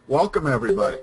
Welcome, everybody.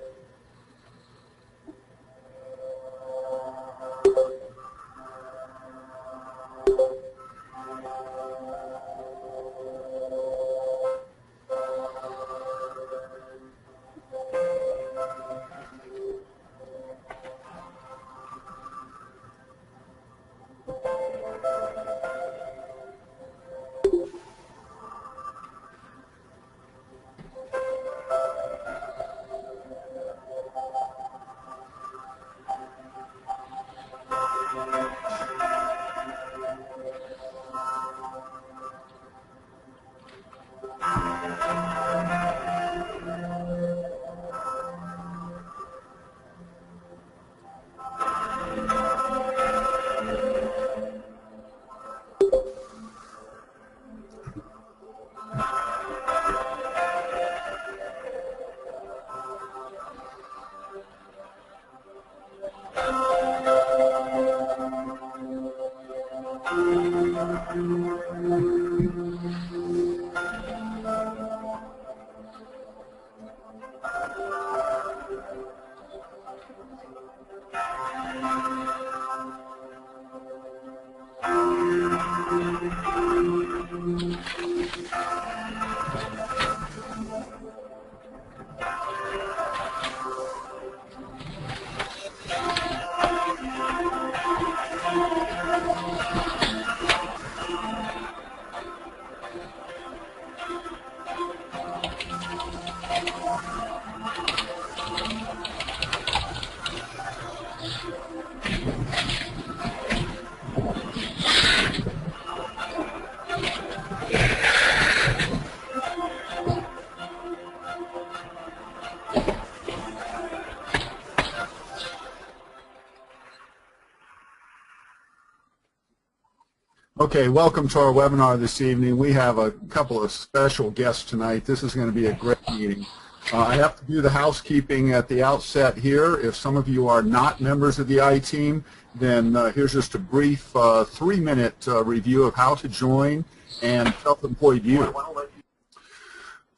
Okay, welcome to our webinar this evening. We have a couple of special guests tonight. This is going to be a great meeting. I have to do the housekeeping at the outset here. If some of you are not members of the I-Team, then here's just a brief 3-minute review of how to join and Self-Employed U.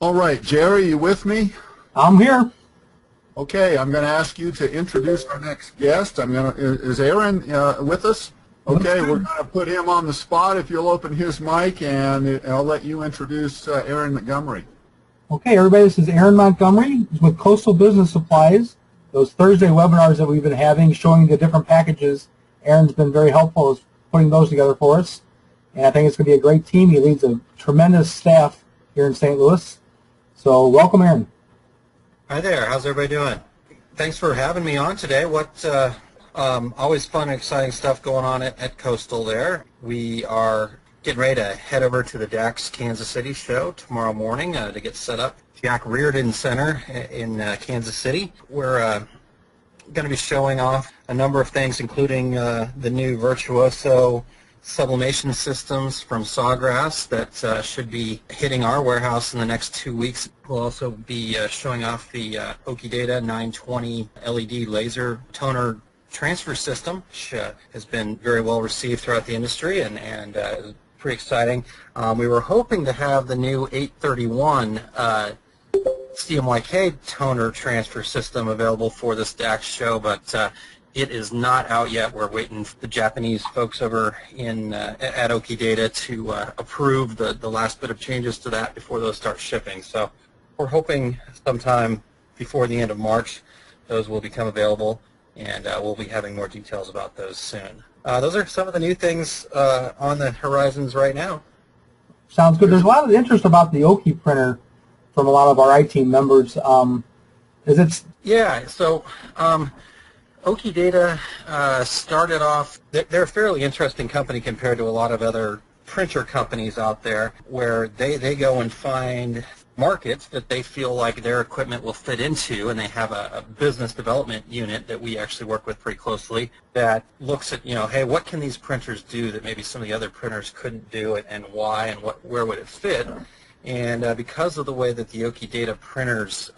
All right, Jerry, you with me? I'm here. Okay, I'm going to ask you to introduce our next guest. Is Aaron with us? Okay, we're going to put him on the spot. If you'll open his mic, and I'll let you introduce Aaron Montgomery. Okay, everybody, this is Aaron Montgomery with Coastal Business Supplies. Those Thursday webinars that we've been having showing the different packages, Aaron's been very helpful with putting those together for us. And I think it's going to be a great team. He leads a tremendous staff here in St. Louis. So welcome, Aaron. Hi there. How's everybody doing? Thanks for having me on today. Always fun and exciting stuff going on at Coastal there. We are getting ready to head over to the DAX Kansas City show tomorrow morning to get set up. Jack Reardon Center in Kansas City. We're going to be showing off a number of things, including the new Virtuoso sublimation systems from Sawgrass that should be hitting our warehouse in the next 2 weeks. We'll also be showing off the Okidata 920 LED laser toner transfer system, which has been very well received throughout the industry and is pretty exciting. We were hoping to have the new 831 CMYK toner transfer system available for this DAX show, but it is not out yet. We're waiting for the Japanese folks over at Okidata to approve the last bit of changes to that before those start shipping. So we're hoping sometime before the end of March those will become available, and we'll be having more details about those soon. Those are some of the new things on the horizons right now. Sounds good. There's a lot of interest about the Oki printer from a lot of our I-Team members. Yeah, so Okidata started off, they're a fairly interesting company compared to a lot of other printer companies out there, where they go and find markets that they feel like their equipment will fit into, and they have a business development unit that we actually work with pretty closely that looks at, hey, what can these printers do that maybe some of the other printers couldn't do, and why, and where would it fit? And because of the way that the Okidata printers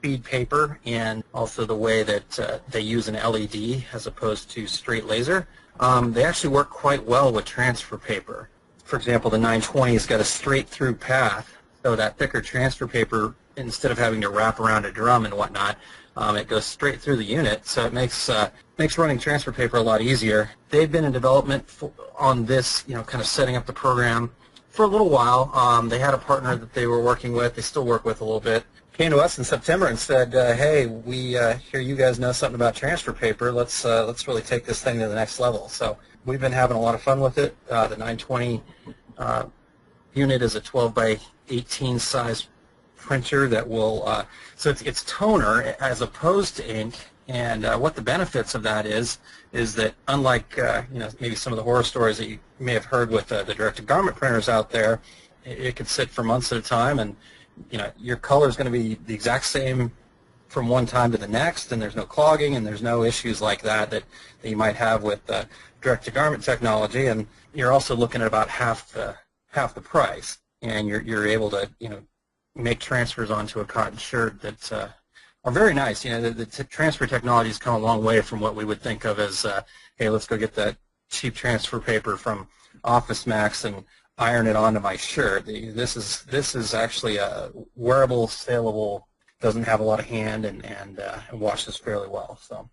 feed paper, and also the way that they use an LED as opposed to straight laser, they actually work quite well with transfer paper. For example, the 920 has got a straight through path So that thicker transfer paper, instead of having to wrap around a drum and whatnot, it goes straight through the unit, so it makes running transfer paper a lot easier. They've been in development on this, kind of setting up the program for a little while. They had a partner that they were working with, they still work with a little bit, came to us in September and said, hey, we hear you guys know something about transfer paper. Let's really take this thing to the next level. So we've been having a lot of fun with it. The 920 unit is a 12 by 18 size printer that will, so it's toner as opposed to ink, and what the benefits of that is that unlike maybe some of the horror stories that you may have heard with the direct-to-garment printers out there, it could sit for months at a time, and your color is going to be the exact same from one time to the next, and there's no clogging and there's no issues like that you might have with direct-to-garment technology, and you're also looking at about half the price, and you're able to make transfers onto a cotton shirt that are very nice. The transfer technology has come a long way from what we would think of as, hey, let's go get that cheap transfer paper from Office Max and iron it onto my shirt. This is actually a wearable, saleable, doesn't have a lot of hand, and washes fairly well. So.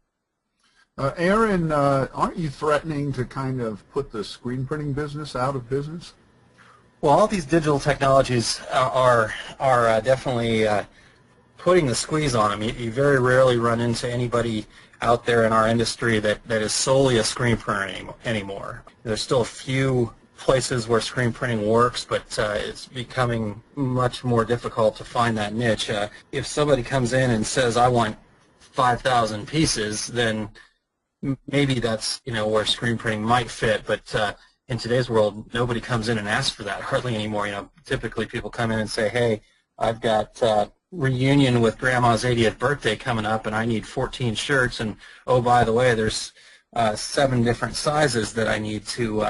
Aaron, aren't you threatening to kind of put the screen printing business out of business? Well, all these digital technologies are definitely putting the squeeze on them. You very rarely run into anybody out there in our industry that is solely a screen printer anymore. There's still a few places where screen printing works, but it's becoming much more difficult to find that niche. If somebody comes in and says, I want 5,000 pieces, then maybe that's where screen printing might fit, but in today's world, nobody comes in and asks for that hardly anymore. Typically people come in and say, hey, I've got reunion with Grandma's 80th birthday coming up, and I need 14 shirts, and oh, by the way, there's 7 different sizes that I need to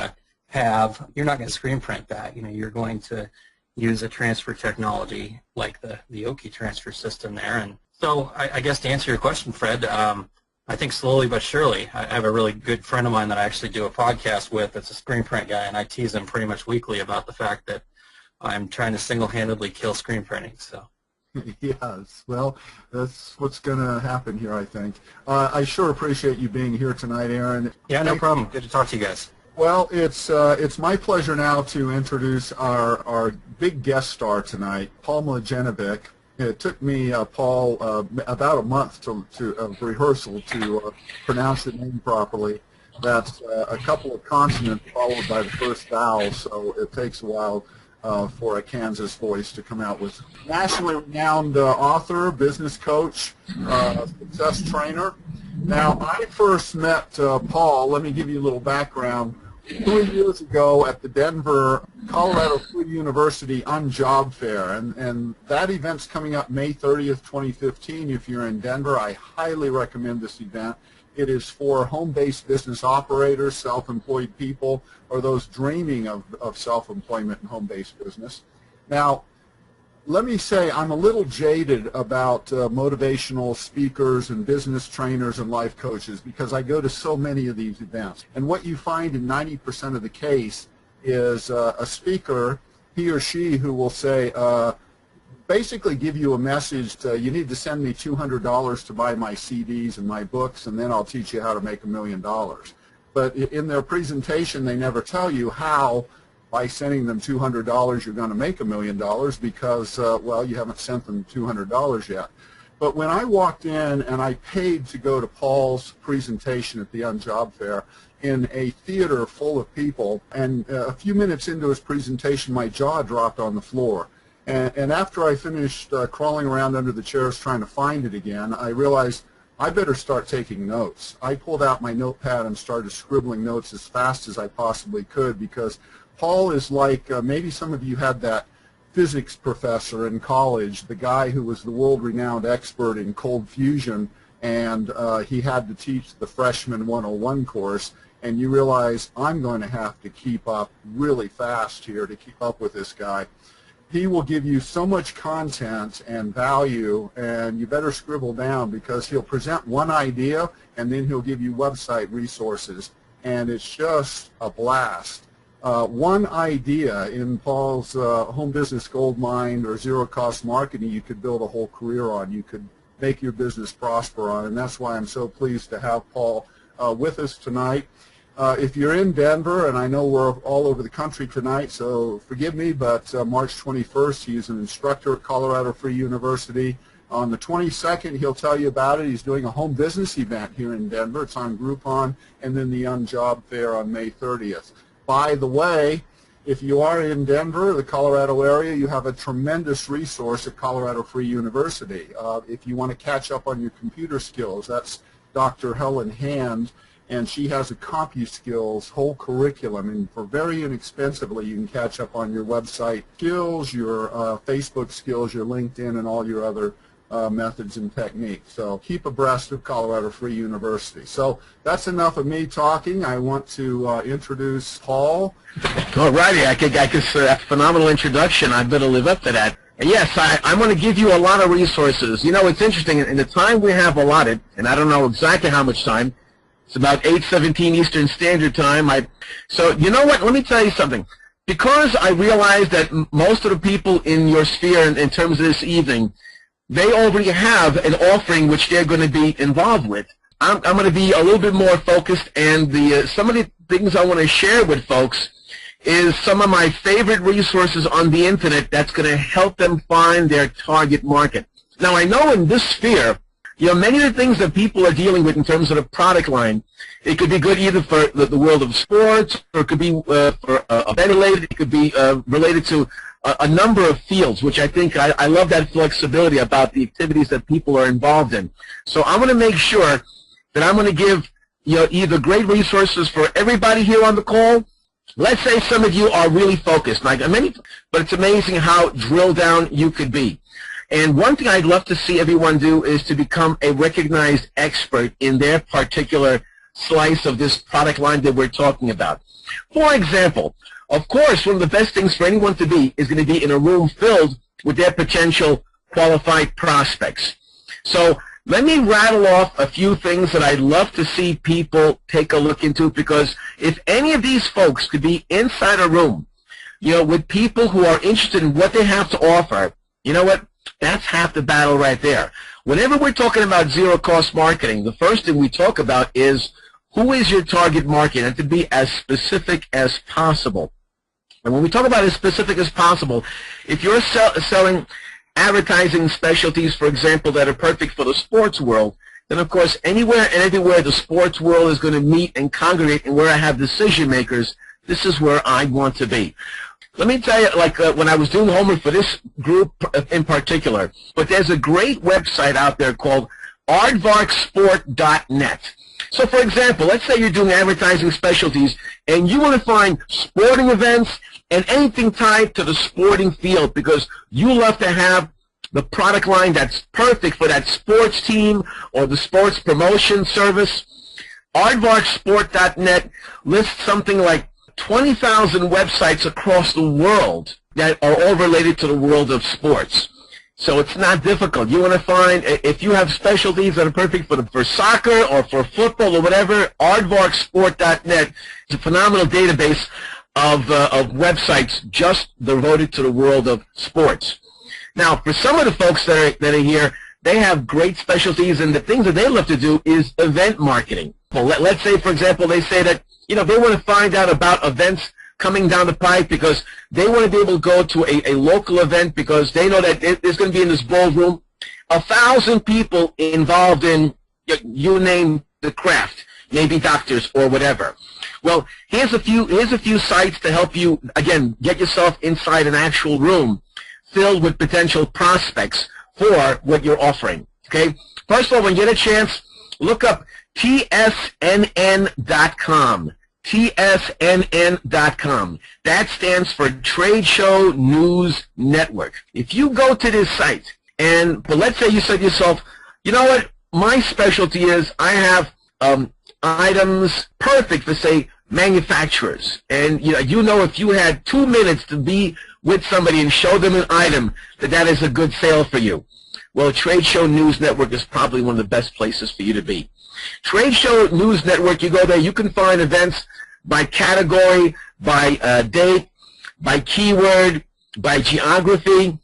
have. You're not going to screen print that. You're going to use a transfer technology like the Oki transfer system there. And so I guess to answer your question, Fred, I think slowly but surely. I have a really good friend of mine that I actually do a podcast with that's a screen print guy, and I tease him pretty much weekly about the fact that I'm trying to single-handedly kill screen printing. So. Yes, well, that's what's going to happen here, I think. I sure appreciate you being here tonight, Aaron. Yeah, no problem. Good to talk to you guys. Well, it's my pleasure now to introduce our big guest star tonight, Paul Maldjenovic. It took me, Paul, about a month to rehearsal to pronounce your name properly. That's a couple of consonants followed by the first vowel, so it takes a while for a Kansas voice to come out with. Nationally renowned author, business coach, success trainer. Now, I first met Paul, let me give you a little background, 3 years ago at the Denver, Colorado Free University Unjob Fair, and that event's coming up May 30th, 2015. If you're in Denver, I highly recommend this event. It is for home-based business operators, self-employed people, or those dreaming of self-employment and home-based business. Now, let me say I'm a little jaded about motivational speakers and business trainers and life coaches because I go to so many of these events. And what you find in 90% of the case is a speaker, he or she, who will say, basically give you a message to, you need to send me $200 to buy my CDs and my books, and then I'll teach you how to make $1 million. But in their presentation, they never tell you how, by sending them $200, you're going to make $1 million because, well, you haven't sent them $200 yet. But when I walked in and I paid to go to Paul's presentation at the Unjob Fair in a theater full of people, and a few minutes into his presentation, my jaw dropped on the floor. And after I finished crawling around under the chairs trying to find it again, I realized I better start taking notes. I pulled out my notepad and started scribbling notes as fast as I possibly could because Paul is like, maybe some of you had that physics professor in college, the guy who was the world-renowned expert in cold fusion, and he had to teach the Freshman 101 course, and you realize I'm going to have to keep up really fast here to keep up with this guy. He will give you so much content and value, and you better scribble down because he'll present one idea, and then he'll give you website resources, and it's just a blast. one idea in Paul's home business Goldmine or zero-cost marketing you could build a whole career on. You could make your business prosper on, and that's why I'm so pleased to have Paul with us tonight. If you're in Denver, and I know we're all over the country tonight, so forgive me, but March 21st, he's an instructor at Colorado Free University. On the 22nd, he'll tell you about it. He's doing a home business event here in Denver. It's on Groupon, and then the Young Job Fair on May 30th. By the way, if you are in Denver, the Colorado area, you have a tremendous resource at Colorado Free University. If you want to catch up on your computer skills, that's Dr. Helen Hand, and she has a CompuSkills whole curriculum, and for very inexpensively you can catch up on your website skills, your Facebook skills, your LinkedIn, and all your other methods and techniques. So keep abreast of Colorado Free University. So that's enough of me talking. I want to introduce Paul. All righty, I guess that's a phenomenal introduction. I better live up to that. Yes, I'm going to give you a lot of resources. You know, it's interesting. In the time we have allotted, and I don't know exactly how much time, it's about 8:17 Eastern Standard Time. So you know what? Let me tell you something. Because I realize that most of the people in your sphere, in terms of this evening, they already have an offering which they're going to be involved with. I'm going to be a little bit more focused, and some of the things I want to share with folks is some of my favorite resources on the internet that's going to help them find their target market. Now, I know in this sphere, you know, many of the things that people are dealing with in terms of the product line, it could be good either for the world of sports, or it could be for related. It could be related to a number of fields, which I think I love that flexibility about the activities that people are involved in. So I'm going to make sure that I'm going to give, you know, either great resources for everybody here on the call. Let's say some of you are really focused, like many, but it's amazing how drilled down you could be. And one thing I'd love to see everyone do is to become a recognized expert in their particular slice of this product line that we're talking about. For example, of course, one of the best things for anyone to be is going to be in a room filled with their potential qualified prospects. So let me rattle off a few things that I'd love to see people take a look into, because if any of these folks could be inside a room, you know, with people who are interested in what they have to offer, you know what? That's half the battle right there. Whenever we're talking about zero-cost marketing, the first thing we talk about is who is your target market, and to be as specific as possible. And when we talk about as specific as possible, if you're selling advertising specialties, for example, that are perfect for the sports world, then of course anywhere and everywhere the sports world is going to meet and congregate and where I have decision makers, this is where I want to be. Let me tell you, like when I was doing homework for this group in particular, but there's a great website out there called aardvarksport.net. So, for example, let's say you're doing advertising specialties and you want to find sporting events and anything tied to the sporting field, because you love to have the product line that's perfect for that sports team or the sports promotion service. aardvarksport.net lists something like 20,000 websites across the world that are all related to the world of sports. So it's not difficult. You want to find, if you have specialties that are perfect for soccer or for football or whatever, aardvarksport.net is a phenomenal database of websites just devoted to the world of sports. Now, for some of the folks that are here, they have great specialties, and the things that they love to do is event marketing. Well, let's say, for example, they say that, you know, they want to find out about events coming down the pipe because they want to be able to go to a local event because they know that there's going to be in this ballroom 1,000 people involved in, you name the craft, maybe doctors or whatever. Well, here's a few sites to help you, again, get yourself inside an actual room filled with potential prospects for what you're offering. Okay? First of all, when you get a chance, look up tsnn.com. tsnn.com. That stands for Trade Show News Network. If you go to this site, but let's say you said to yourself, you know what, my specialty is I have items perfect for, say, manufacturers. And you know if you had 2 minutes to be with somebody and show them an item, that is a good sale for you. Well, Trade Show News Network is probably one of the best places for you to be. Trade Show News Network, you go there, you can find events by category, by date, by keyword, by geography.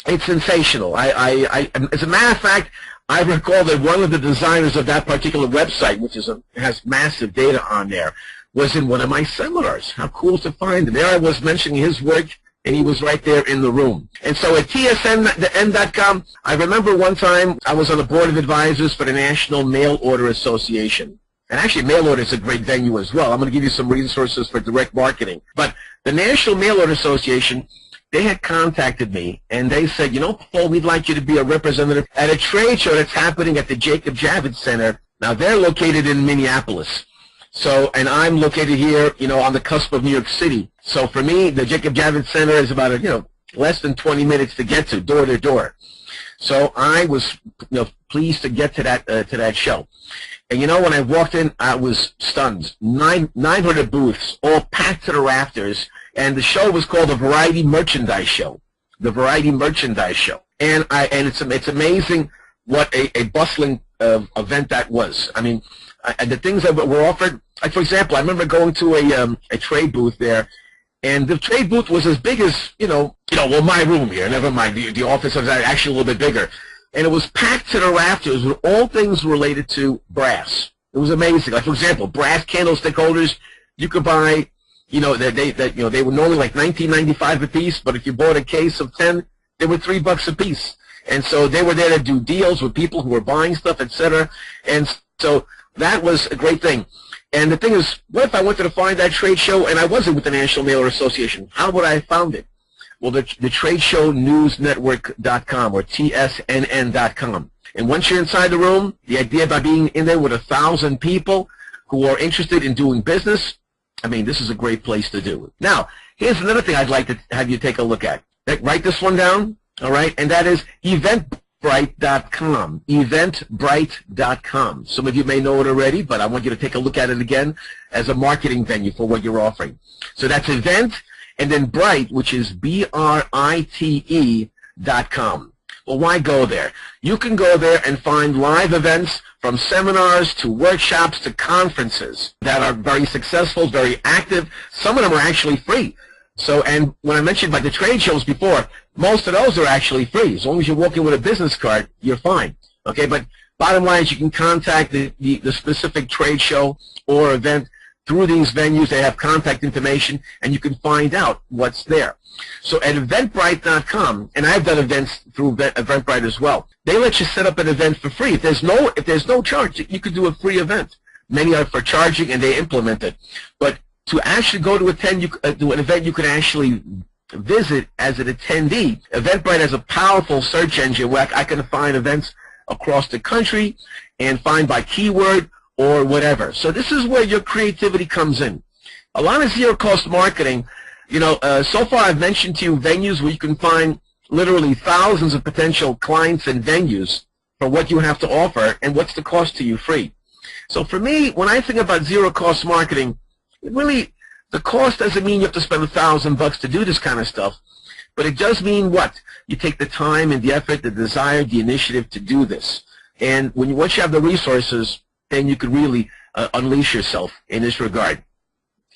It's sensational. As a matter of fact, I recall that one of the designers of that particular website, which has massive data on there, was in one of my seminars. How cool to find him. There I was mentioning his work, and he was right there in the room. And so at TSN.com, I remember one time I was on the board of advisors for the National Mail Order Association. And actually, mail order is a great venue as well. I'm going to give you some resources for direct marketing. But the National Mail Order Association, they had contacted me, and they said, you know, Paul, we'd like you to be a representative at a trade show that's happening at the Jacob Javits Center. Now, they're located in Minneapolis. So, and I'm located here, you know, on the cusp of New York City. So for me, the Jacob Javits Center is about, less than 20 minutes to get to, door to door. So I was, pleased to get to that show. And when I walked in, I was stunned. 900 booths, all packed to the rafters, and the show was called the Variety Merchandise Show. The Variety Merchandise Show. And it's amazing what a bustling event that was. I mean, and the things that were offered, like for example, I remember going to a trade booth there, and the trade booth was as big as, well, my room here, never mind, the office was actually a little bit bigger. And it was packed to the rafters with all things related to brass. It was amazing. Like, for example, brass candlestick holders, you could buy, they were normally like $19.95 a piece, but if you bought a case of 10, they were $3 a piece. And so they were there to do deals with people who were buying stuff, etc. And so that was a great thing. And the thing is, what if I wanted to find that trade show and I wasn't with the National Mailer Association? How would I have found it? Well, the TradeShowNewsNetwork.com or TSNN.com. And once you're inside the room, the idea about being in there with 1,000 people who are interested in doing business, I mean, this is a great place to do it. Now, here's another thing I'd like to have you take a look at. Write this one down, all right? And that is Eventbrite.com. Eventbrite.com. Some of you may know it already, but I want you to take a look at it again as a marketing venue for what you're offering. So that's Event, and then Brite, which is BRITE.com. Well, why go there? You can go there and find live events from seminars to workshops to conferences that are very successful, very active. Some of them are actually free. So, and when I mentioned about the trade shows before, most of those are actually free. As long as you're walking with a business card, you're fine. Okay, but bottom line is you can contact the specific trade show or event through these venues. They have contact information, and you can find out what's there. So at Eventbrite.com, and I've done events through Eventbrite as well, they let you set up an event for free. If there's no charge, you could do a free event. Many are for charging, and they implement it. But to actually go to attend to an event you can actually visit as an attendee, Eventbrite has a powerful search engine where I can find events across the country and find by keyword or whatever. So this is where your creativity comes in. A lot of zero-cost marketing, so far I've mentioned to you venues where you can find literally thousands of potential clients and venues for what you have to offer and what's the cost to you free. So for me, when I think about zero-cost marketing, really, the cost doesn't mean you have to spend $1,000 to do this kind of stuff, but it does mean what? You take the time and the effort, the desire, the initiative to do this. And once you have the resources, then you can really unleash yourself in this regard.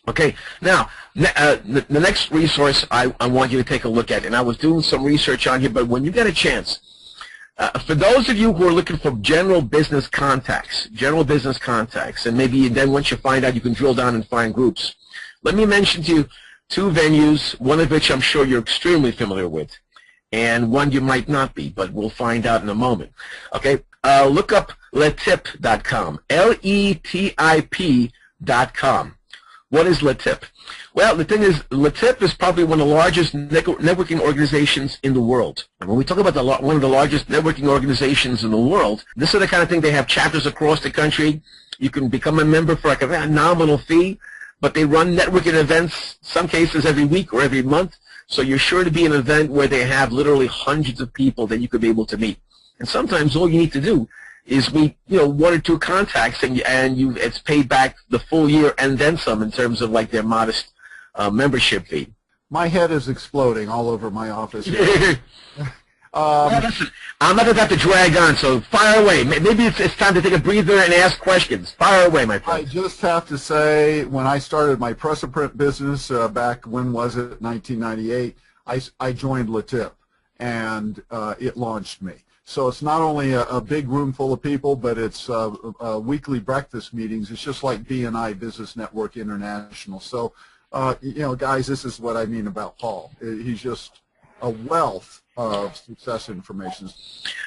Okay, now, the next resource I want you to take a look at, and I was doing some research on here, but when you get a chance, for those of you who are looking for general business contacts, and maybe then once you find out, you can drill down and find groups. Let me mention to you two venues, one of which I'm sure you're extremely familiar with, and one you might not be, but we'll find out in a moment. Okay, look up Letip.com, Letip.com. What is Letip? Well, the thing is, Letip is probably one of the largest networking organizations in the world. And when we talk about one of the largest networking organizations in the world, this is the kind of thing. They have chapters across the country. You can become a member for like a nominal fee, but they run networking events, some cases every week or every month. So you're sure to be an event where they have literally hundreds of people that you could be able to meet. And sometimes all you need to do is meet, one or two contacts, and it's paid back the full year and then some in terms of like their modest membership fee. My head is exploding all over my office. Listen, I'm not going to have to drag on, so fire away. Maybe it's time to take a breather and ask questions. Fire away, my friend. I just have to say, when I started my press-a-print business back, when was it, 1998, I joined LaTip, and it launched me. So it's not only a big room full of people, but it's weekly breakfast meetings. It's just like BNI, Business Network International. So, you know, guys, this is what I mean about Paul. He's just a wealth of success information.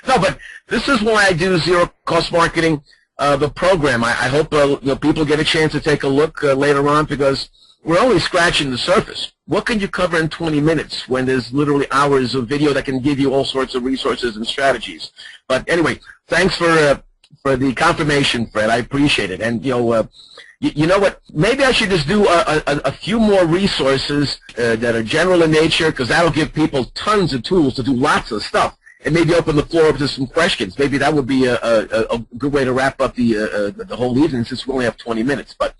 No, but this is why I do zero-cost marketing, the program. I hope you know, people get a chance to take a look later on, because we're only scratching the surface. What can you cover in 20 minutes when there's literally hours of video that can give you all sorts of resources and strategies? But anyway, thanks for the confirmation, Fred. I appreciate it. And you know what? Maybe I should just do a few more resources that are general in nature, because that'll give people tons of tools to do lots of stuff, and maybe open the floor up to some questions. Maybe that would be a good way to wrap up the whole evening, since we only have 20 minutes. But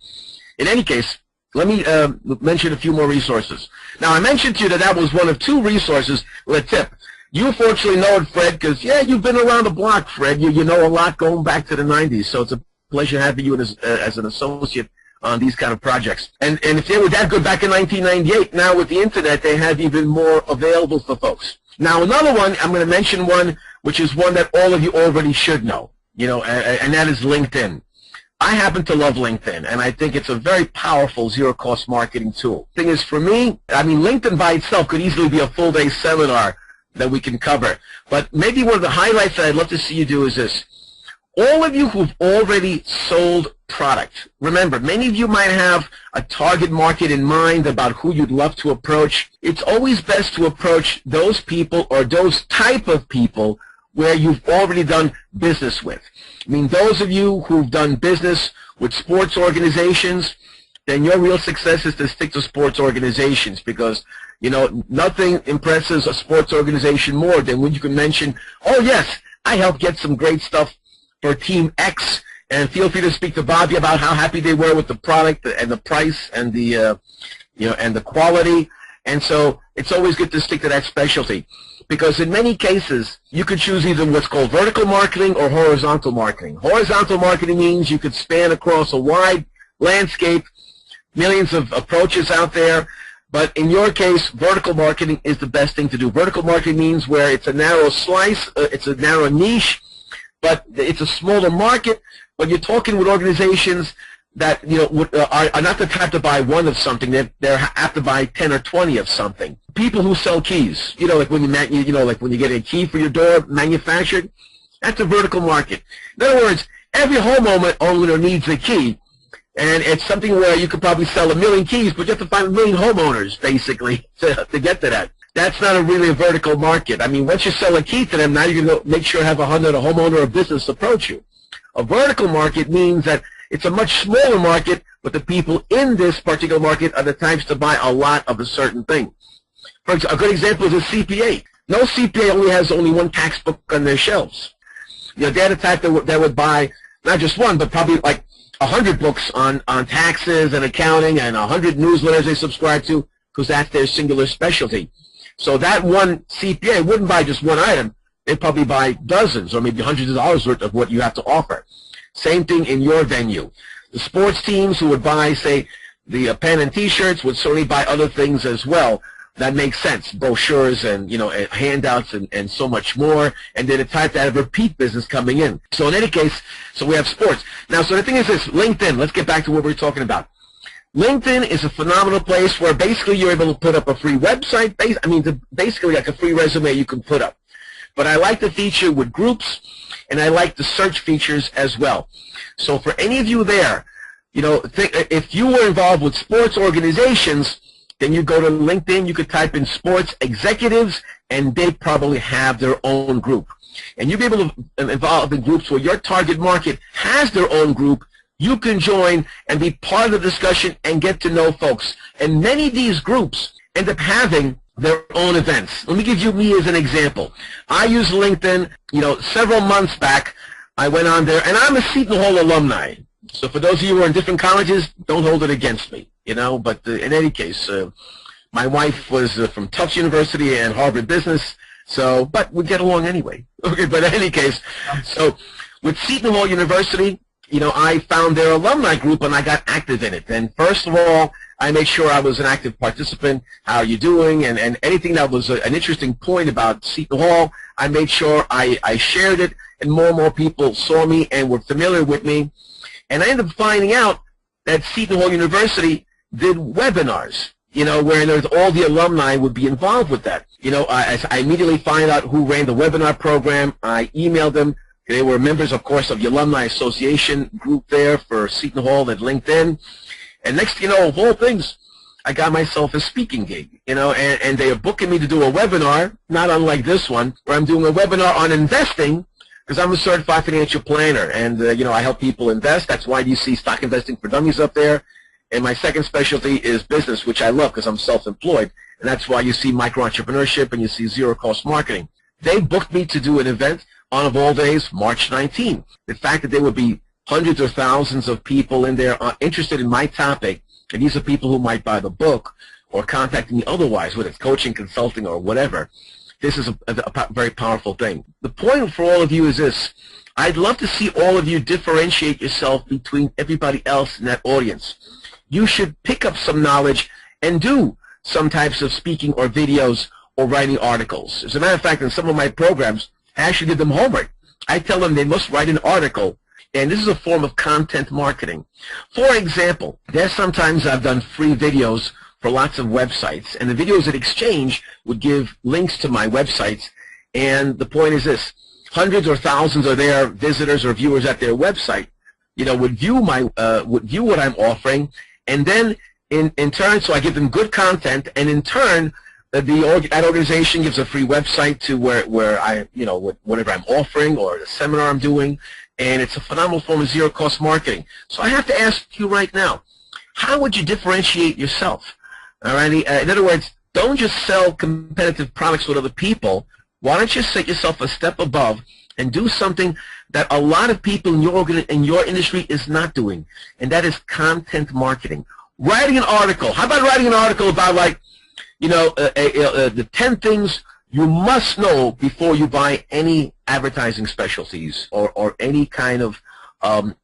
in any case, let me mention a few more resources. Now, I mentioned to you that was one of two resources with a tip. You fortunately know it, Fred, because, yeah, you've been around the block, Fred. You know a lot going back to the 90s, so it's a pleasure having you as an associate on these kind of projects. And if they were that good back in 1998, now with the Internet, they have even more available for folks. Now, another one, I'm going to mention one, which is one that all of you already should know, you know, and that is LinkedIn. I happen to love LinkedIn, and I think it's a very powerful zero-cost marketing tool. Thing is, for me, I mean, LinkedIn by itself could easily be a full-day seminar that we can cover. But maybe one of the highlights that I'd love to see you do is this. All of you who've already sold product, remember, many of you might have a target market in mind about who you'd love to approach. It's always best to approach those people or those type of people where you've already done business with. I mean, those of you who've done business with sports organizations, then your real success is to stick to sports organizations, because, you know, nothing impresses a sports organization more than when you can mention, oh, yes, I helped get some great stuff for Team X, and feel free to speak to Bobby about how happy they were with the product and the price and the, you know, and the quality. And so it's always good to stick to that specialty, because in many cases, you could choose either what's called vertical marketing or horizontal marketing. Horizontal marketing means you could span across a wide landscape, millions of approaches out there, but in your case, vertical marketing is the best thing to do. Vertical marketing means where it's a narrow slice, it's a narrow niche, but it's a smaller market, but you're talking with organizations that, you know, are not the type to buy one of something. They're apt to buy 10 or 20 of something. People who sell keys, you know, like when like when you get a key for your door manufactured, that's a vertical market. In other words, every homeowner needs a key, and it's something where you could probably sell 1 million keys, but you have to find 1 million homeowners basically to get to that. That's not really a vertical market. I mean, once you sell a key to them, now you're going to make sure to have a homeowner or business approach you. A vertical market means that it's a much smaller market, but the people in this particular market are the types to buy a lot of a certain thing. For example, a good example is a CPA. No CPA only one tax book on their shelves. You know, they're the type that would buy not just one, but probably like 100 books on taxes and accounting, and 100 newsletters they subscribe to, because that's their singular specialty. So that one CPA wouldn't buy just one item. They'd probably buy dozens or maybe hundreds of dollars worth of what you have to offer. Same thing in your venue. The sports teams who would buy, say, the pen and T-shirts would certainly buy other things as well. That makes sense. Brochures and, you know, handouts and so much more. And they're the type that have repeat business coming in. So in any case, so we have sports. Now, so the thing is this, LinkedIn. Let's get back to what we were talking about. LinkedIn is a phenomenal place where basically you're able to put up a free website. Basically like a free resume you can put up. But I like the feature with groups, and I like the search features as well. So for any of you there, you know, if you were involved with sports organizations, then you go to LinkedIn, you could type in sports executives, and they probably have their own group. And you'll be able to involve in groups where your target market has their own group. You can join and be part of the discussion and get to know folks. And many of these groups end up having their own events. Let me give you me as an example. I use LinkedIn, you know, several months back. I went on there, and I'm a Seton Hall alumni. So for those of you who are in different colleges, don't hold it against me, you know. But in any case, my wife was from Tufts University and Harvard Business. So, but we get along anyway. Okay, but in any case, so with Seton Hall University, you know, I found their alumni group and I got active in it. And first of all, I made sure I was an active participant. How are you doing? And anything that was an interesting point about Seton Hall, I made sure I shared it, and more people saw me and were familiar with me. And I ended up finding out that Seton Hall University did webinars, you know, where there's all the alumni would be involved with that. You know, I immediately find out who ran the webinar program. I emailed them. They were members, of course, of the Alumni Association group there for Seton Hall at LinkedIn. And next thing you know, of all things, I got myself a speaking gig, you know, and they are booking me to do a webinar, not unlike this one, where I'm doing a webinar on investing, because I'm a certified financial planner, and, you know, I help people invest. That's why you see Stock Investing for Dummies up there. And my second specialty is business, which I love because I'm self-employed, and that's why you see micro-entrepreneurship and you see zero-cost marketing. They booked me to do an event on, of all days, March 19. The fact that there would be hundreds or thousands of people in there interested in my topic, and these are people who might buy the book or contact me otherwise, whether it's coaching, consulting, or whatever. This is a very powerful thing. The point for all of you is this. I'd love to see all of you differentiate yourself between everybody else in that audience. You should pick up some knowledge and do some types of speaking or videos or writing articles. As a matter of fact, in some of my programs, I actually give them homework. I tell them they must write an article, and this is a form of content marketing. For example, there's sometimes I've done free videos for lots of websites, and the videos at Exchange would give links to my websites, and the point is this. Hundreds or thousands of their visitors or viewers at their website, you know, would view what I'm offering, and then in turn, so I give them good content, and in turn, that organization gives a free website to where I, you know, whatever I'm offering or the seminar I'm doing, and it's a phenomenal form of zero-cost marketing. So I have to ask you right now, how would you differentiate yourself? All right. In other words, don't just sell competitive products with other people. Why don't you set yourself a step above and do something that a lot of people in your industry is not doing, and that is content marketing. Writing an article. How about writing an article about, like, you know, the 10 things you must know before you buy any advertising specialties or any kind of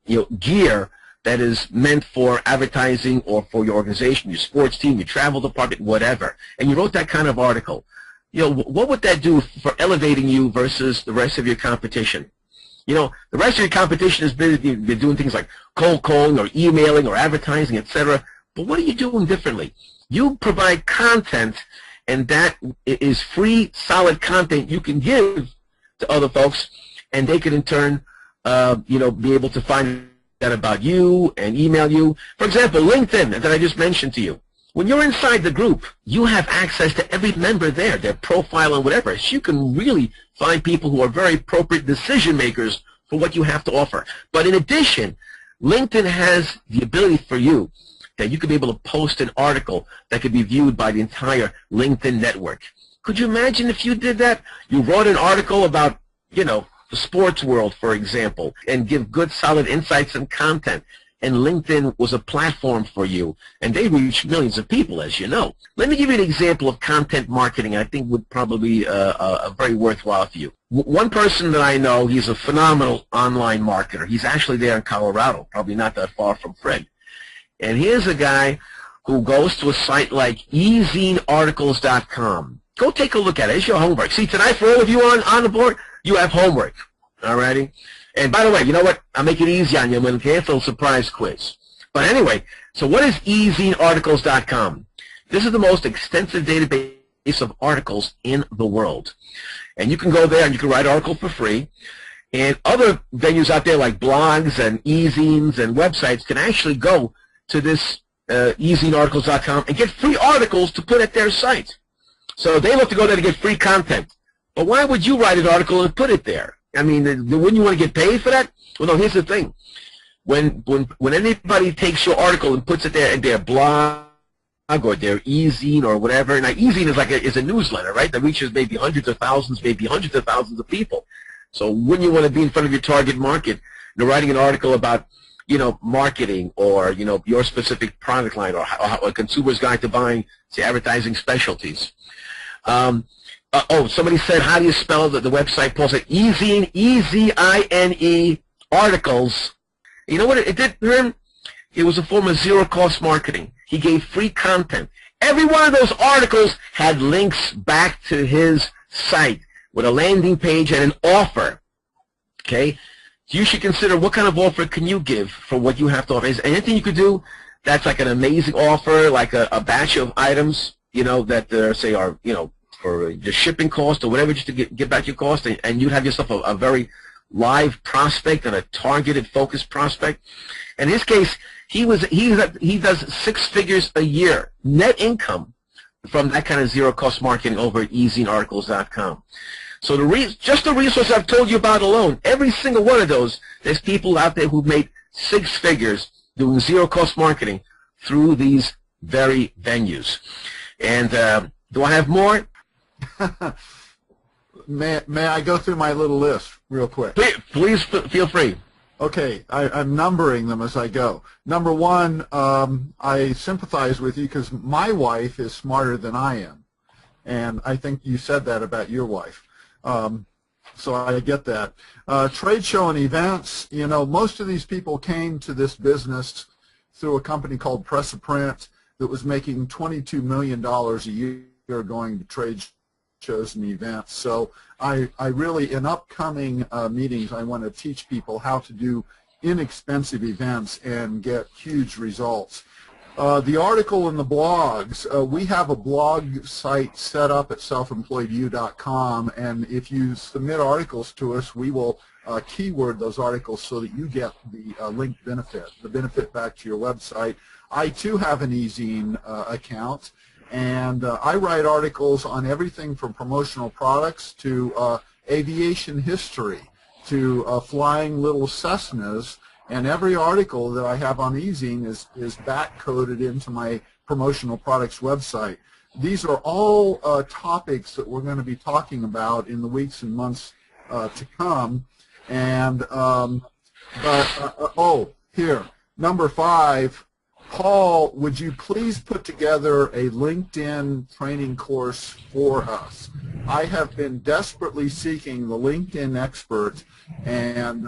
you know, gear that is meant for advertising or for your organization, your sports team, your travel department, whatever. And you wrote that kind of article. You know, what would that do for elevating you versus the rest of your competition? You know, the rest of your competition is busy doing things like cold calling or emailing or advertising, etc. But what are you doing differently? You provide content, and that is free, solid content you can give to other folks, and they can in turn, you know, be able to find out about you and email you. For example, LinkedIn that I just mentioned to you. When you're inside the group, you have access to every member there, their profile and whatever. So you can really find people who are very appropriate decision makers for what you have to offer. But in addition, LinkedIn has the ability for you that you could be able to post an article that could be viewed by the entire LinkedIn network. Could you imagine if you did that? You wrote an article about, you know, the sports world, for example, and give good, solid insights and content. And LinkedIn was a platform for you, and they reach millions of people, as you know. Let me give you an example of content marketing I think would probably be very worthwhile for you. One person that I know, he's a phenomenal online marketer. He's actually there in Colorado, probably not that far from Fred. And here's a guy who goes to a site like ezinearticles.com. Go take a look at it. It's your homework. See, tonight, for all of you on the board, you have homework. All righty? And by the way, you know what? I'll make it easy on you. I'm going to cancel a surprise quiz. But anyway, so what is ezinearticles.com? This is the most extensive database of articles in the world. And you can go there and you can write articles for free. And other venues out there like blogs and e-zines and websites can actually go to this ezinearticles.com and get free articles to put at their site. So they love to go there to get free content. But why would you write an article and put it there? I mean, wouldn't you want to get paid for that? Well, no, here's the thing. When anybody takes your article and puts it there in their blog or their e-zine or whatever, now e-zine is a newsletter, right, that reaches maybe hundreds of thousands, maybe hundreds of thousands of people. So wouldn't you want to be in front of your target market, you know, writing an article about, you know, marketing or, you know, your specific product line or a consumer's guide to buying, say, advertising specialties? Oh, somebody said, how do you spell the website? Paul said, Ezine, E-Z-I-N-E, articles. You know what it did for him? It was a form of zero-cost marketing. He gave free content. Every one of those articles had links back to his site with a landing page and an offer. Okay? You should consider what kind of offer can you give for what you have to offer. Is there anything you could do that's like an amazing offer, like a batch of items, you know, that say are, you know, for the shipping cost or whatever, just to get back your cost, and you have yourself a very live prospect and a targeted, focused prospect. In his case, he does 6 figures a year net income from that kind of zero-cost marketing over at EzineArticles.com. So just the resource I've told you about alone, every single one of those, there's people out there who've made 6 figures doing zero-cost marketing through these very venues. And do I have more? May I go through my little list real quick? Please feel free. Okay, I'm numbering them as I go. Number 1, I sympathize with you because my wife is smarter than I am. And I think you said that about your wife. So I get that. Trade show and events, you know, most of these people came to this business through a company called Press-A-Print that was making $22 million a year going to trade shows and events. So I really, in upcoming meetings, I want to teach people how to do inexpensive events and get huge results. The article and the blogs, we have a blog site set up at SelfEmployedU.com, and if you submit articles to us, we will keyword those articles so that you get the link benefit, the benefit back to your website. I too have an Ezine account, and I write articles on everything from promotional products to aviation history to flying little Cessnas. And every article that I have on Ezine is back-coded into my promotional products website. These are all topics that we're going to be talking about in the weeks and months to come. And here, number 5, Paul, would you please put together a LinkedIn training course for us? I have been desperately seeking the LinkedIn expert, and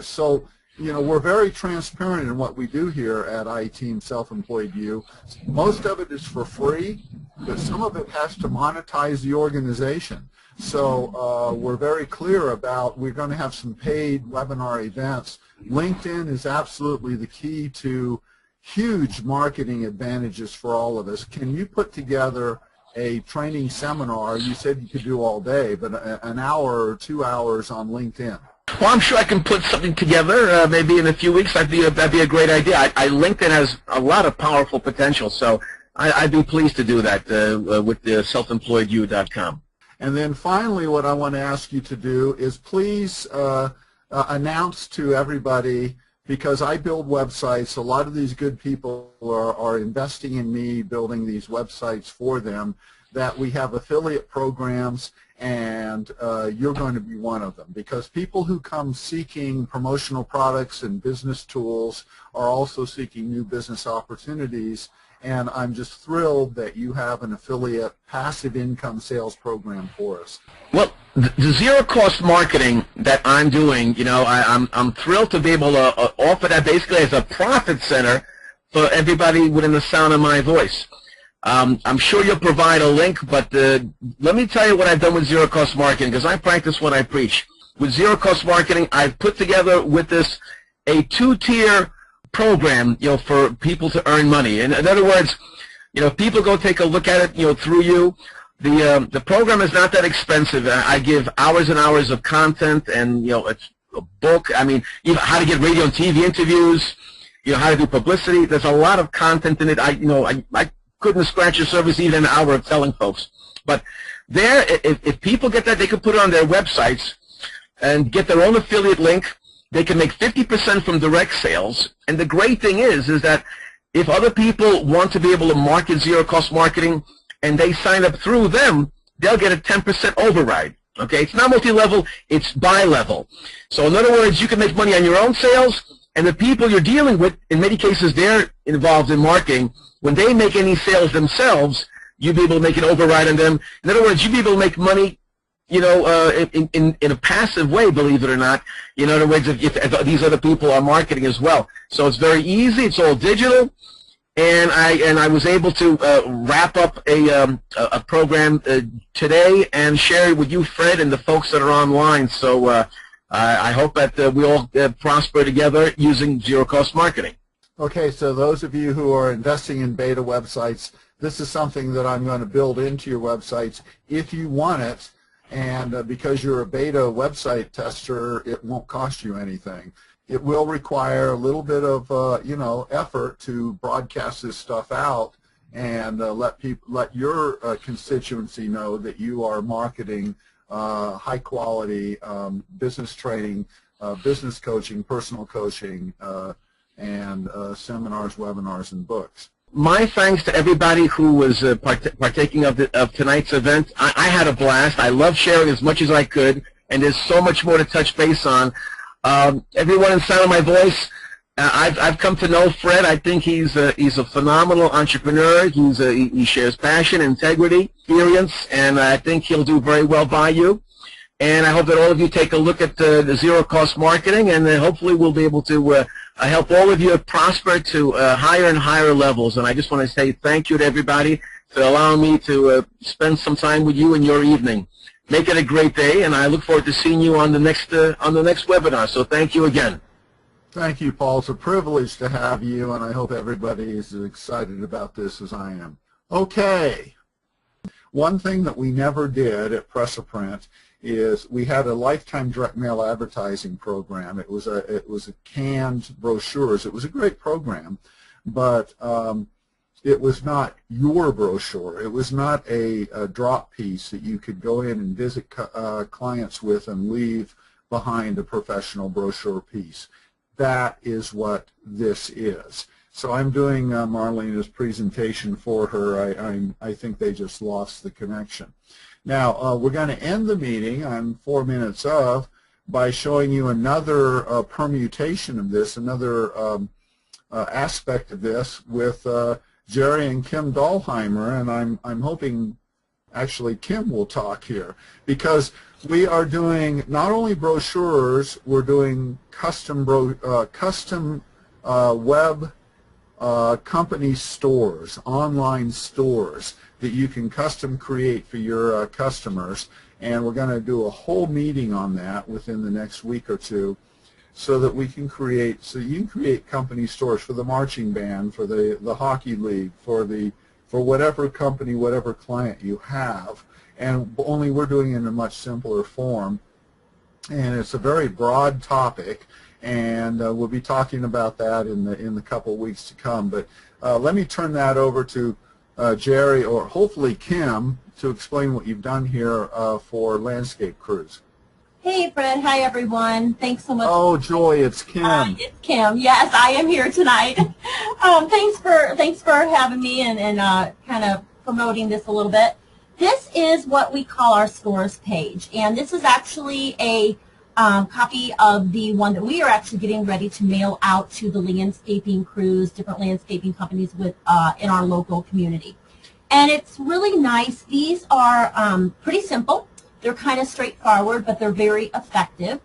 so, you know, we're very transparent in what we do here at iTeam Self-Employed U. Most of it is for free, but some of it has to monetize the organization. So we're very clear about we're going to have some paid webinar events. LinkedIn is absolutely the key to huge marketing advantages for all of us. Can you put together a training seminar? You said you could do all day, but an hour or 2 hours on LinkedIn. Well, I'm sure I can put something together maybe in a few weeks. That'd be a great idea. LinkedIn has a lot of powerful potential, so I'd be pleased to do that with the SelfEmployedU.com. And then finally, what I want to ask you to do is please announce to everybody, because I build websites, a lot of these good people are investing in me building these websites for them, that we have affiliate programs, and you're going to be one of them, because people who come seeking promotional products and business tools are also seeking new business opportunities, and I'm just thrilled that you have an affiliate passive income sales program for us. Well, the zero-cost marketing that I'm doing, you know, I'm thrilled to be able to offer that basically as a profit center for everybody within the sound of my voice. I'm sure you'll provide a link, but let me tell you what I've done with zero-cost marketing, because I practice what I preach. With zero-cost marketing, I've put together with this a 2-tier program, you know, for people to earn money. In other words, you know, if people go take a look at it, you know, through you, the program is not that expensive. I give hours and hours of content, and, you know, it's a book. I mean, even how to get radio and TV interviews, you know, how to do publicity. There's a lot of content in it. I couldn't scratch your surface even an hour of telling folks. But there, if people get that, they can put it on their websites and get their own affiliate link. They can make 50% from direct sales. And the great thing is that if other people want to be able to market zero-cost marketing and they sign up through them, they'll get a 10% override. Okay, it's not multi-level, it's bi-level. So in other words, you can make money on your own sales, and the people you're dealing with, in many cases, they're involved in marketing. When they make any sales themselves, you'd be able to make an override on them. In other words, you'd be able to make money, you know, in a passive way, believe it or not. In other words, if these other people are marketing as well. So it's very easy. It's all digital. And I was able to wrap up a program today and share it with you, Fred, and the folks that are online. So I hope that we all prosper together using zero-cost marketing. Okay, so those of you who are investing in beta websites, this is something that I'm going to build into your websites if you want it. And because you're a beta website tester, it won't cost you anything. It will require a little bit of you know, effort to broadcast this stuff out and let your constituency know that you are marketing high quality business training, business coaching, personal coaching, and seminars, webinars, and books. My thanks to everybody who was partaking of tonight's event. I had a blast. I love sharing as much as I could, and there's so much more to touch base on. Everyone in sound of my voice, I've come to know Fred. I think he's a phenomenal entrepreneur. He shares passion, integrity, experience, and I think he'll do very well by you. And I hope that all of you take a look at the zero-cost marketing, and then hopefully we'll be able to help all of you prosper to higher and higher levels. And I just want to say thank you to everybody for allowing me to spend some time with you in your evening. Make it a great day, and I look forward to seeing you on the next webinar. So thank you again. Thank you, Paul. It's a privilege to have you, and I hope everybody is as excited about this as I am. Okay. One thing that we never did at Press-A-Print is we had a lifetime direct mail advertising program. It was a canned brochures. It was a great program, but it was not your brochure. It was not a drop piece that you could go in and visit clients with and leave behind a professional brochure piece. That is what this is. So I'm doing Marlena's presentation for her. I think they just lost the connection. Now, we're going to end the meeting on 4 minutes of by showing you another permutation of this, another aspect of this with Jerry and Kim Dahlheimer, and I'm hoping actually Kim will talk here, because we are doing not only brochures, we're doing custom web company stores, online stores that you can custom create for your customers, and we're going to do a whole meeting on that within the next week or two, so that we can create, so you can create company stores for the marching band, for the hockey league, for whatever company, whatever client you have, and only we're doing it in a much simpler form. And it's a very broad topic, and we'll be talking about that in the couple weeks to come. But let me turn that over to Jerry, or hopefully Kim, to explain what you've done here for Landscape Crews. Hey, Fred. Hi, everyone. Thanks so much. Oh, Joy, it's Kim. It's Kim. Yes, I am here tonight. Thanks for having me and kind of promoting this a little bit. This is what we call our stores page, and this is actually a copy of the one that we are actually getting ready to mail out to the landscaping crews, different landscaping companies with in our local community. And it's really nice. These are pretty simple. They're kind of straightforward, but they're very effective.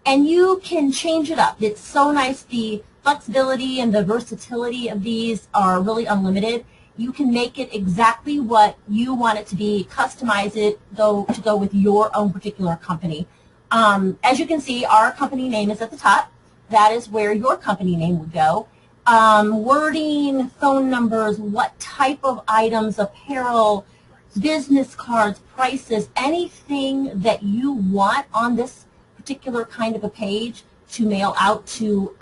And you can change it up. It's so nice. The flexibility and the versatility of these are really unlimited. You can make it exactly what you want it to be, customize it to go with your own particular company. As you can see, our company name is at the top. That is where your company name would go. Wording, phone numbers, what type of items, apparel, business cards, prices, anything that you want on this particular kind of a page to mail out to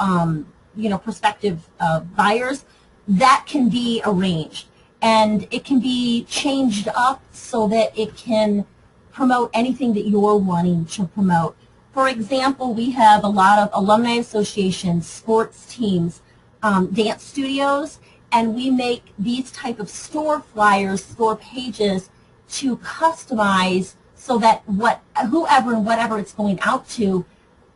prospective buyers, that can be arranged, and it can be changed up so that it can promote anything that you're wanting to promote. For example, we have a lot of alumni associations, sports teams, dance studios, and we make these type of store flyers, store pages to customize so that whoever and whatever it's going out to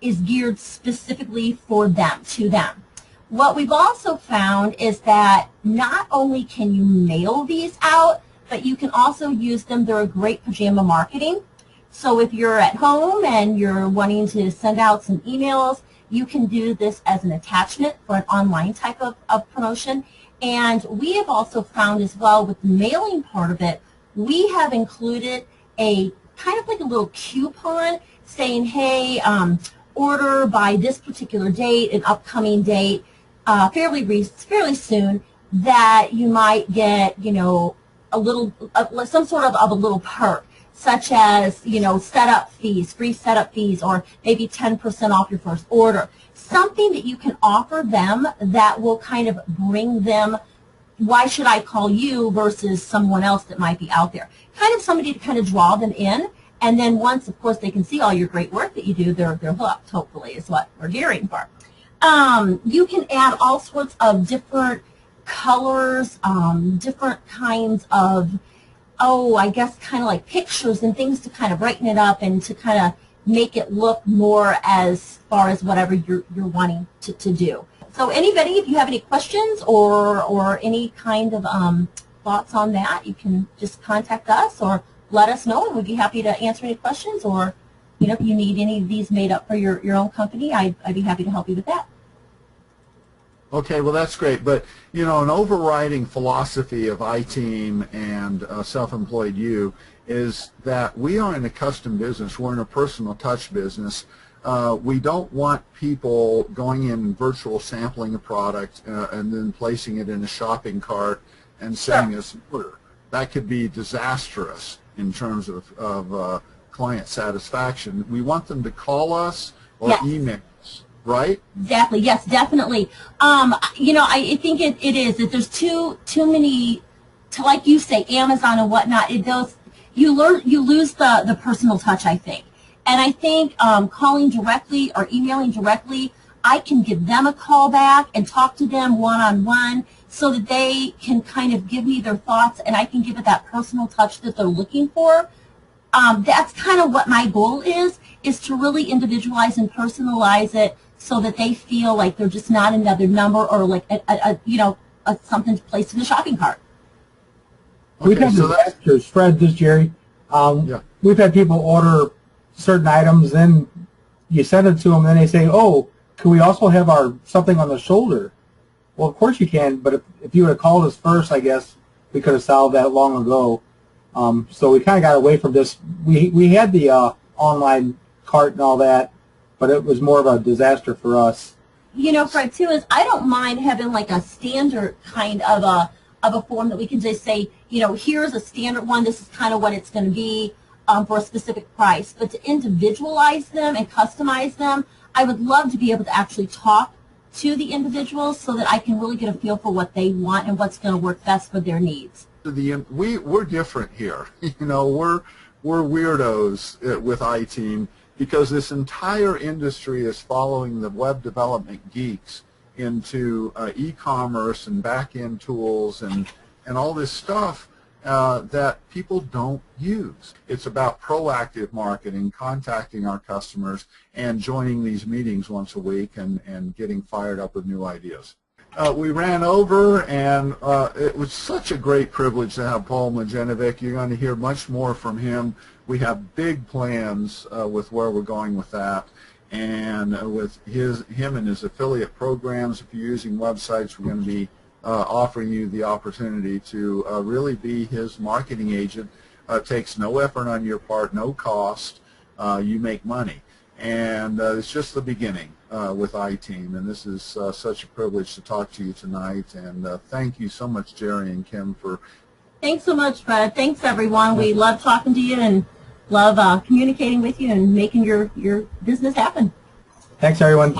is geared specifically for them, to them. What we've also found is that not only can you mail these out, but you can also use them. They're a great pajama marketing. So if you're at home and you're wanting to send out some emails, you can do this as an attachment for an online type of promotion. And we have also found as well with the mailing part of it, we have included a kind of like a little coupon saying, hey, order by this particular date, an upcoming date, fairly soon, that you might get, you know, a little, some sort of a little perk, such as, you know, setup fees, free setup fees, or maybe 10% off your first order. Something that you can offer them that will kind of bring them, why should I call you versus someone else that might be out there? Kind of somebody to kind of draw them in. And then once, of course, they can see all your great work that you do, they're hooked, hopefully, is what we're gearing for. You can add all sorts of different colors, different kinds of, I guess kind of like pictures and things to kind of brighten it up and to kind of make it look more as far as whatever you're wanting to do. So anybody, if you have any questions or any kind of thoughts on that, you can just contact us or let us know, and we'd be happy to answer any questions, or, you know, if you need any of these made up for your own company, I'd be happy to help you with that. Okay, well, that's great. But, you know, an overriding philosophy of iTeam and Self-Employed U is that we are in a custom business. We're in a personal touch business. We don't want people going in virtual sampling a product and then placing it in a shopping cart and sending us an order. That could be disastrous in terms of client satisfaction. We want them to call us or email us, right? Exactly. Yes, definitely. You know, I think it is that there's too many, to, like you say, Amazon and whatnot. You lose the personal touch, I think. And I think calling directly or emailing directly, I can give them a call back and talk to them one-on-one so that they can kind of give me their thoughts and I can give it that personal touch that they're looking for. That's kind of what my goal is to really individualize and personalize it so that they feel like they're just not another number or like something placed in the shopping cart. We've had disasters, Fred, Jerry. We've had people order certain items, then you send it to them, and then they say, oh, can we also have our something on the shoulder? Well, of course you can, but if you would have called us first, I guess we could have solved that long ago. So we kind of got away from this. We had the online cart and all that, but it was more of a disaster for us. You know, Fred, too, is I don't mind having like a standard kind of a form that we can just say, you know, here's a standard one. This is kind of what it's going to be for a specific price. But to individualize them and customize them, I would love to be able to actually talk to the individuals so that I can really get a feel for what they want and what's going to work best for their needs. We're different here. You know, we're weirdos with iTeam because this entire industry is following the web development geeks into e-commerce and back-end tools and all this stuff that people don't use. It's about proactive marketing, contacting our customers, and joining these meetings once a week and getting fired up with new ideas. We ran over, and it was such a great privilege to have Paul Maldjenovic. You're going to hear much more from him. We have big plans with where we're going with that. And with him and his affiliate programs, if you're using websites, we're going to be offering you the opportunity to really be his marketing agent. It takes no effort on your part, no cost. You make money. And it's just the beginning with iTeam. And this is such a privilege to talk to you tonight. And thank you so much, Jerry and Kim, for... Thanks so much, Fred. Thanks, everyone. We love talking to you and love communicating with you and making your business happen. Thanks, everyone.